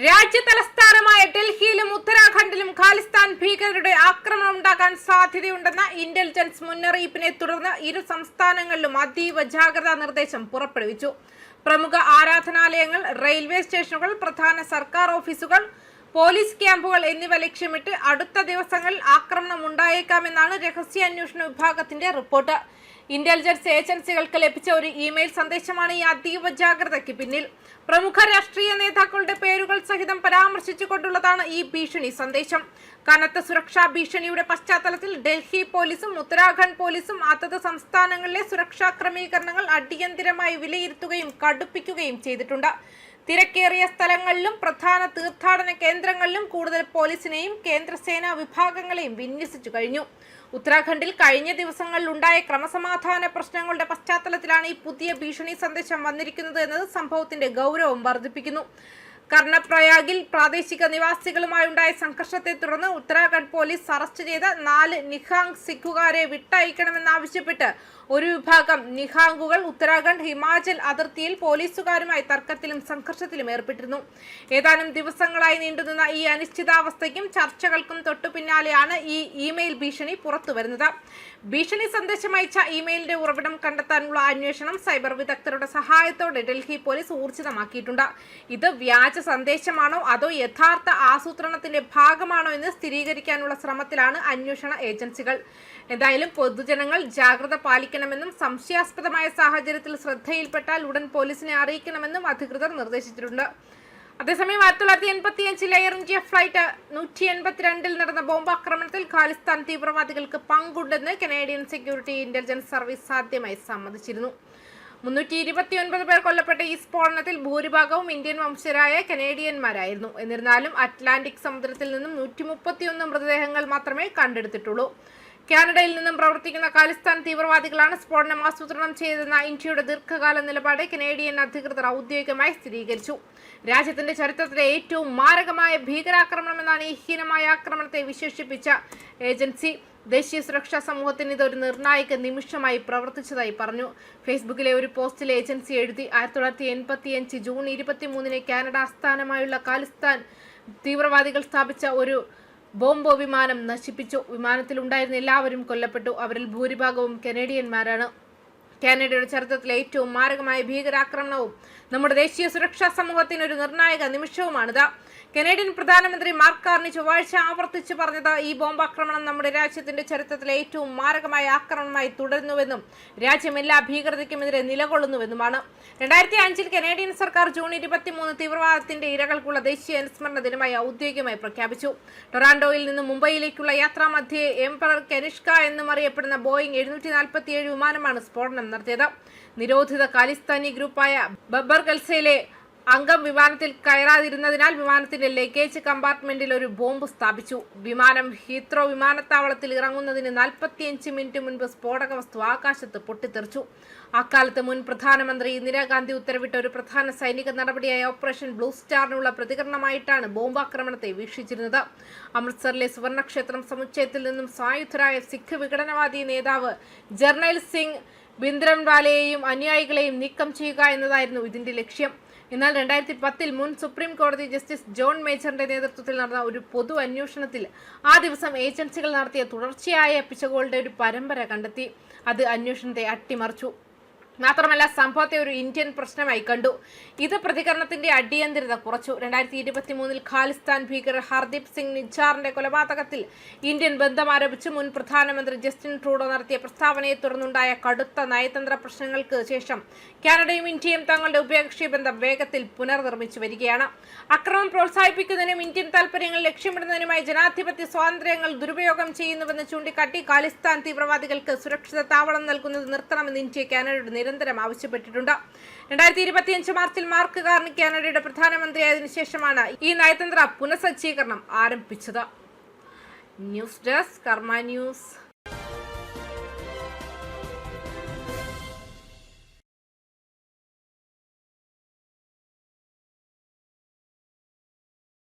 രാജ്യ തലസ്ഥാനമായ ഡൽഹിയിലും ഉത്തരാഖണ്ഡിലും ഖാലിസ്ഥാൻ ഭീകരരുടെ ആക്രമണം ഉണ്ടാകാൻ സാധ്യതയുണ്ടെന്ന ഇന്റലിജൻസ് മുന്നറിയിപ്പിനെ തുടർന്ന് ഇരു സംസ്ഥാനങ്ങളിലും അതീവ ജാഗ്രതാ നിർദ്ദേശം പുറപ്പെടുവിച്ചു. പ്രമുഖ ആരാധനാലയങ്ങൾ, റെയിൽവേ സ്റ്റേഷനുകൾ, പ്രധാന സർക്കാർ ഓഫീസുകൾ, പോലീസ് ക്യാമ്പുകൾ എന്നിവ ലക്ഷ്യമിട്ട് അടുത്ത ദിവസങ്ങളിൽ ആക്രമണം ഉണ്ടായേക്കാമെന്നാണ് രഹസ്യാന്വേഷണ വിഭാഗത്തിന്റെ റിപ്പോർട്ട്. ഇന്റലിജൻസ് ഏജൻസികൾക്ക് ലഭിച്ച ഒരു ഇമെയിൽ സന്ദേശമാണ് ഈ അതീവ ജാഗ്രതയ്ക്ക് പിന്നിൽ. പ്രമുഖ രാഷ്ട്രീയ നേതാക്കളുടെ പേരുകൾ സഹിതം പരാമർശിച്ചുകൊണ്ടുള്ളതാണ് ഈ ഭീഷണി സന്ദേശം. കനത്ത സുരക്ഷാ ഭീഷണിയുടെ പശ്ചാത്തലത്തിൽ ഡൽഹി പോലീസും ഉത്തരാഖണ്ഡ് പോലീസും അതത് സംസ്ഥാനങ്ങളിലെ സുരക്ഷാ ക്രമീകരണങ്ങൾ അടിയന്തരമായി വിലയിരുത്തുകയും കടുപ്പിക്കുകയും ചെയ്തിട്ടുണ്ട്. തിരക്കേറിയ സ്ഥലങ്ങളിലും പ്രധാന തീർത്ഥാടന കേന്ദ്രങ്ങളിലും കൂടുതൽ പോലീസിനെയും കേന്ദ്രസേനാ വിഭാഗങ്ങളെയും വിന്യസിച്ചു കഴിഞ്ഞു. ഉത്തരാഖണ്ഡിൽ കഴിഞ്ഞ ദിവസങ്ങളിൽ ഉണ്ടായ ക്രമസമാധാന പ്രശ്നങ്ങളുടെ പശ്ചാത്തലത്തിലാണ് ഈ പുതിയ ഭീഷണി സന്ദേശം വന്നിരിക്കുന്നത് എന്നത് സംഭവത്തിന്റെ ഗൗരവം വർദ്ധിപ്പിക്കുന്നു. കർണപ്രയാഗിൽ പ്രാദേശിക നിവാസികളുമായുണ്ടായ സംഘർഷത്തെ തുടർന്ന് ഉത്തരാഖണ്ഡ് പോലീസ് അറസ്റ്റ് ചെയ്ത 4 നിഹാങ് സിഖുകാരെ വിട്ടയക്കണമെന്നാവശ്യപ്പെട്ട് ഒരു വിഭാഗം നിഹാങ്കുകൾ ഉത്തരാഖണ്ഡ് ഹിമാചൽ അതിർത്തിയിൽ പോലീസുകാരുമായി തർക്കത്തിലും സംഘർഷത്തിലും ഏർപ്പെട്ടിരുന്നു. ഏതാനും ദിവസങ്ങളായി നീണ്ടുനിന്ന ഈ അനിശ്ചിതാവസ്ഥയ്ക്കും ചർച്ചകൾക്കും തൊട്ടു പിന്നാലെയാണ് ഈ ഇമെയിൽ ഭീഷണി പുറത്തുവരുന്നത്. ഭീഷണി സന്ദേശം അയച്ച ഇമെയിലിന്റെ ഉറവിടം കണ്ടെത്താനുള്ള അന്വേഷണം സൈബർ വിദഗ്ധരുടെ സഹായത്തോടെ ഡൽഹി പോലീസ് ഊർജിതമാക്കിയിട്ടുണ്ട്. ഇത് വ്യാജ സന്ദേശമാണോ അതോ യഥാർത്ഥ ആസൂത്രണത്തിന്റെ ഭാഗമാണോ എന്ന് സ്ഥിരീകരിക്കാനുള്ള ശ്രമത്തിലാണ് അന്വേഷണ ഏജൻസികൾ. എന്തായാലും പൊതുജനങ്ങൾ ജാഗ്രത പാലിക്കണമെന്നും സംശയാസ്പദമായ സാഹചര്യത്തിൽ ശ്രദ്ധയിൽപ്പെട്ടാൽ ഉടൻ പോലീസിനെ അറിയിക്കണമെന്നും അധികൃതർ നിർദ്ദേശിച്ചിട്ടുണ്ട്. അതേസമയം 1985 എയർ ഇന്ത്യ ഫ്ലൈറ്റ് 182 നടന്ന ബോംബാക്രമണത്തിൽ ഖാലിസ്ഥാൻ തീവ്രവാദികൾക്ക് പങ്കുണ്ടെന്ന് കനേഡിയൻ സെക്യൂരിറ്റി ഇന്റലിജൻസ് സർവീസ് ആദ്യമായി സമ്മതിച്ചിരുന്നു. 329 പേർ കൊല്ലപ്പെട്ട ഈ സ്ഫോടനത്തിൽ ഭൂരിഭാഗവും ഇന്ത്യൻ വംശജരായ കനേഡിയന്മാരായിരുന്നു. എന്നിരുന്നാലും അറ്റ്ലാന്റിക് സമുദ്രത്തിൽ നിന്നും 131 മൃതദേഹങ്ങൾ മാത്രമേ കണ്ടെടുത്തിട്ടുള്ളൂ. കാനഡയിൽ നിന്നും പ്രവർത്തിക്കുന്ന ഖാലിസ്ഥാൻ തീവ്രവാദികളാണ് സ്ഫോടനം ആസൂത്രണം ചെയ്തെന്ന ഇന്ത്യയുടെ ദീർഘകാല നിലപാട് കനേഡിയൻ അധികൃതർ ഔദ്യോഗികമായി സ്ഥിരീകരിച്ചു. രാജ്യത്തിന്റെ ചരിത്രത്തിലെ ഏറ്റവും മാരകമായ ഭീകരാക്രമണമെന്നാണ് ഈ ഹീനമായ ആക്രമണത്തെ വിശേഷിപ്പിച്ച ഏജൻസി. ദേശീയ സുരക്ഷാ സമൂഹത്തിന് ഇതൊരു നിർണായക നിമിഷമായി പ്രവർത്തിച്ചതായി പറഞ്ഞു. ഫേസ്ബുക്കിലെ ഒരു പോസ്റ്റിൽ ഏജൻസി എഴുതി, 1985 ജൂൺ 23 കാനഡ ആസ്ഥാനമായുള്ള ഖാലിസ്ഥാൻ തീവ്രവാദികൾ സ്ഥാപിച്ച ഒരു ബോംബ് വിമാനം നശിപ്പിച്ചു. വിമാനത്തിലുണ്ടായിരുന്ന എല്ലാവരും കൊല്ലപ്പെട്ടു. അവരിൽ ഭൂരിഭാഗവും കനേഡിയന്മാരാണ്. കാനഡയുടെ ചരിത്രത്തിലെ ഏറ്റവും മാരകമായ ഭീകരാക്രമണവും നമ്മുടെ ദേശീയ സുരക്ഷാ സമൂഹത്തിന് ഒരു നിർണായക നിമിഷവുമാണിത്. കനേഡിയൻ പ്രധാനമന്ത്രി മാർക്ക് കാർണി ചൊവ്വാഴ്ച ആവർത്തിച്ചു പറഞ്ഞത് ഈ ബോംബാക്രമണം നമ്മുടെ രാജ്യത്തിന്റെ ചരിത്രത്തിലെ ഏറ്റവും മാരകമായ ആക്രമണമായി തുടരുന്നുവെന്നും രാജ്യം എല്ലാ ഭീകരതയ്ക്കുമെതിരെ നിലകൊള്ളുന്നുവെന്നുമാണ്. 2005 കനേഡിയൻ സർക്കാർ ജൂൺ 23 തീവ്രവാദത്തിന്റെ ഇരകൾക്കുള്ള ദേശീയ അനുസ്മരണ ദിനമായി ഔദ്യോഗികമായി പ്രഖ്യാപിച്ചു. ടൊറാൻഡോയിൽ നിന്ന് മുംബൈയിലേക്കുള്ള യാത്രാമധ്യേ എംപറർ കനിഷ്ക എന്നും അറിയപ്പെടുന്ന ബോയിങ് 747 വിമാനമാണ് സ്ഫോടനം നടത്തിയത്. നിരോധിത ഖാലിസ്ഥാനി ഗ്രൂപ്പായ ബബ്ബർ ഖൽസയിലെ അംഗം വിമാനത്തിൽ കയറാതിരുന്നതിനാൽ വിമാനത്തിന്റെ ലഗേജ് കമ്പാർട്ട്മെന്റിൽ ഒരു ബോംബ് സ്ഥാപിച്ചു. വിമാനം ഹീത്രോ വിമാനത്താവളത്തിൽ ഇറങ്ങുന്നതിന് 45 മിനിറ്റ് മുൻപ് സ്ഫോടക വസ്തു ആകാശത്ത് പൊട്ടിത്തെറിച്ചു. അക്കാലത്ത് മുൻ പ്രധാനമന്ത്രി ഇന്ദിരാഗാന്ധി ഉത്തരവിട്ട ഒരു പ്രധാന സൈനിക നടപടിയായ ഓപ്പറേഷൻ ബ്ലൂ സ്റ്റാറിനുള്ള പ്രതികരണമായിട്ടാണ് ബോംബാക്രമണത്തെ വീക്ഷിച്ചിരുന്നത്. അമൃത്സറിലെ സുവർണക്ഷേത്രം സമുച്ചയത്തിൽ നിന്നും സായുധരായ സിഖ് വിഘടനവാദി നേതാവ് ജർണൈൽ സിംഗ് ഭിന്ദ്രൻവാലയെയും അനുയായികളെയും നീക്കം ചെയ്യുക എന്നതായിരുന്നു ഇതിന്റെ ലക്ഷ്യം. എന്നാൽ 2010 മുൻ സുപ്രീം കോടതി ജസ്റ്റിസ് ജോൺ മേജറിന്റെ നേതൃത്വത്തിൽ നടന്ന ഒരു പൊതു അന്വേഷണത്തിൽ ആ ദിവസം ഏജൻസികൾ നടത്തിയ തുടർച്ചയായ പിശകുകളുടെ ഒരു പരമ്പര കണ്ടെത്തി. അത് അന്വേഷണത്തെ അട്ടിമറിച്ചു. മാത്രമല്ല, സംഭവത്തെ ഒരു ഇന്ത്യൻ പ്രശ്നമായി കണ്ടു. ഇത് പ്രതികരണത്തിന്റെ അടിയന്തരത കുറച്ചു. 2023 ഖാലിസ്ഥാൻ ഭീകരർ ഹർദീപ് സിംഗ് നിജ്ജാറിന്റെ കൊലപാതകത്തിൽ ഇന്ത്യൻ ബന്ധം ആരോപിച്ച് മുൻ പ്രധാനമന്ത്രി ജസ്റ്റിൻ ട്രൂഡോ നടത്തിയ പ്രസ്താവനയെ തുടർന്നുണ്ടായ കടുത്ത നയതന്ത്ര പ്രശ്നങ്ങൾക്ക് ശേഷം കാനഡയും ഇന്ത്യയും തങ്ങളുടെ ഉഭയകക്ഷി ബന്ധം വേഗത്തിൽ പുനർനിർമ്മിച്ചു വരികയാണ്. അക്രമം പ്രോത്സാഹിപ്പിക്കുന്നതിനും ഇന്ത്യൻ താൽപര്യങ്ങൾ ലക്ഷ്യമിടുന്നതിനുമായി ജനാധിപത്യ സ്വാതന്ത്ര്യങ്ങൾ ദുരുപയോഗം ചെയ്യുന്നുവെന്ന് ചൂണ്ടിക്കാട്ടി ഖാലിസ്ഥാൻ തീവ്രവാദികൾക്ക് സുരക്ഷിത താവളം നൽകുന്നത് നിർത്തണമെന്ന് ഇന്ത്യ കാനഡയുടെ നിരന്തരം ആവശ്യപ്പെട്ടിട്ടുണ്ട്. 2025 മാർച്ചിൽ മാർക്ക് കാർണി കാനഡയുടെ പ്രധാനമന്ത്രിയായതിനു ശേഷമാണ് ഈ നയതന്ത്ര പുനഃസജ്ജീകരണം ആരംഭിച്ചത്. ന്യൂസ് ഡെസ്ക് കർമ്മ ന്യൂസ്.